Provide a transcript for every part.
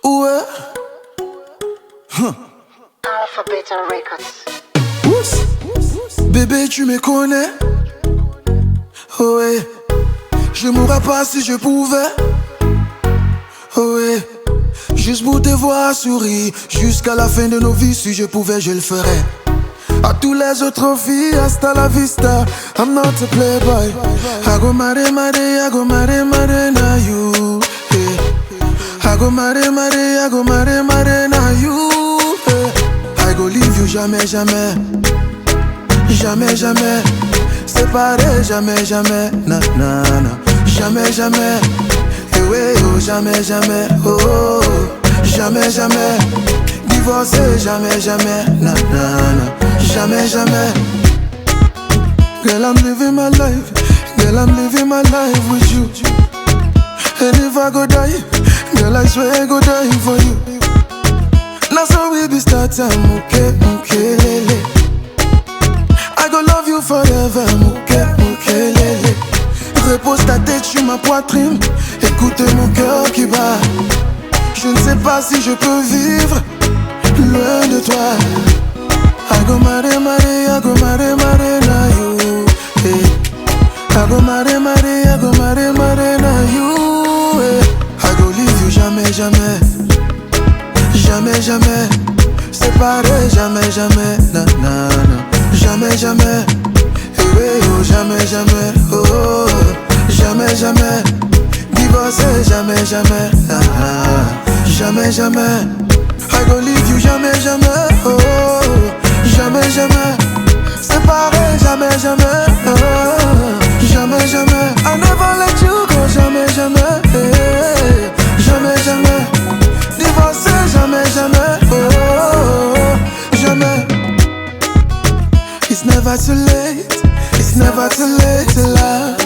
Ouais. Alphabet Records. Bébé, tu me connais. Oh ouais. Je mourrais pas si je pouvais. Oh ouais. Juste pour te voir sourire jusqu'à la fin de nos vies. Si je pouvais, je le ferais. À tous les autres filles, hasta la vista. I'm not a playboy. I go marry, marry, I go marry, marry, now you. Hey. I go marry, marry, I go marry, marry, now you. Hey. I go leave you jamais, jamais. Jamais, jamais. Séparé, jamais, jamais. Na, na, na. Jamais, jamais. Eh ouais, oh, jamais, jamais. Oh, oh, oh. Jamais, jamais. Divorcé, jamais, jamais. Na, na, na. Jamais, jamais. Girl, I'm living my life. Girl, I'm living my life with you. And if I go die, girl, I swear I go die for you. Now so we be start time, okay, okay, lele. I go love you forever, okay, okay, lele. Repose ta tête sur ma poitrine. Écoute mon cœur qui bat. Je ne sais pas si je peux vivre loin de toi. I go marry, marry, I go marry, marry, now you. Hey. I go marry, marry, I go marry, marry, now you. Hey. I go leave you jamais, jamais. Jamais, jamais. Séparé, jamais, jamais. Na, na, na. Jamais, jamais. Hey, hey, oh, jamais, jamais. Oh, oh, oh. Jamais, jamais. Divorcé, jamais, jamais. Ah, ah. Jamais, jamais. I go leave you jamais, jamais. Oh, oh, oh. Jamais, jamais. Séparé, jamais, jamais. Oh, jamais, jamais. I never let you go, jamais, jamais. Hey, jamais, jamais. Divorcé, jamais, jamais. Oh, jamais. It's never too late. It's never too late to love.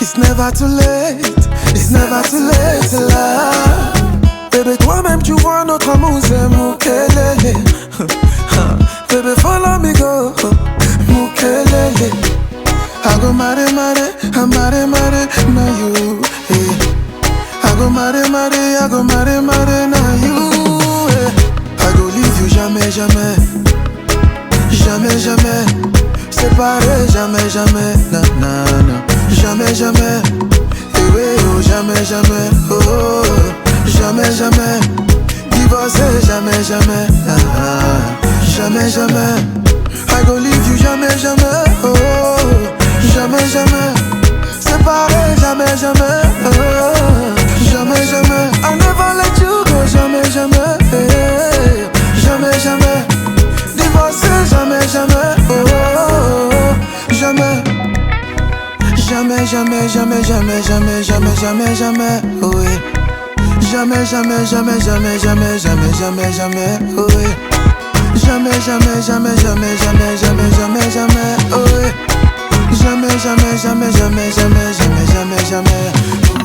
It's never too late. It's never too late to love. Bébé, toi-même tu vois notre amour, c'est Moukelele. Baby, follow me, go, Moukelele. I go marry, marry, I marry, marry, now you. Yeah. I go marry, marry, I go marry, marry, now you. Yeah. I go leave you jamais, jamais. Jamais, jamais. Séparé, jamais, jamais. Na, na, na. Jamais, jamais. Eh oui, oh, jamais, jamais. Oh, oh, oh. Jamais, jamais. Divorcé, jamais, jamais. Ah, ah. Jamais, jamais. I go leave you jamais, jamais. Oh, oh, oh. Jamais, jamais. Séparé, jamais, jamais. Oh, jamais, jamais. I never let you go, jamais, jamais. Hey, jamais, jamais. Divorcé, jamais, jamais. Oh, oh, oh. Jamais. Jamais, jamais, jamais, jamais, jamais, jamais, jamais, jamais. Oh, yeah. Jamais, jamais, jamais, jamais, jamais, jamais, jamais, jamais. Oh, yeah. Jamais, jamais, jamais, jamais, jamais, jamais, jamais, jamais, oh ouais. Jamais, jamais, jamais, jamais, jamais, jamais, jamais, jamais.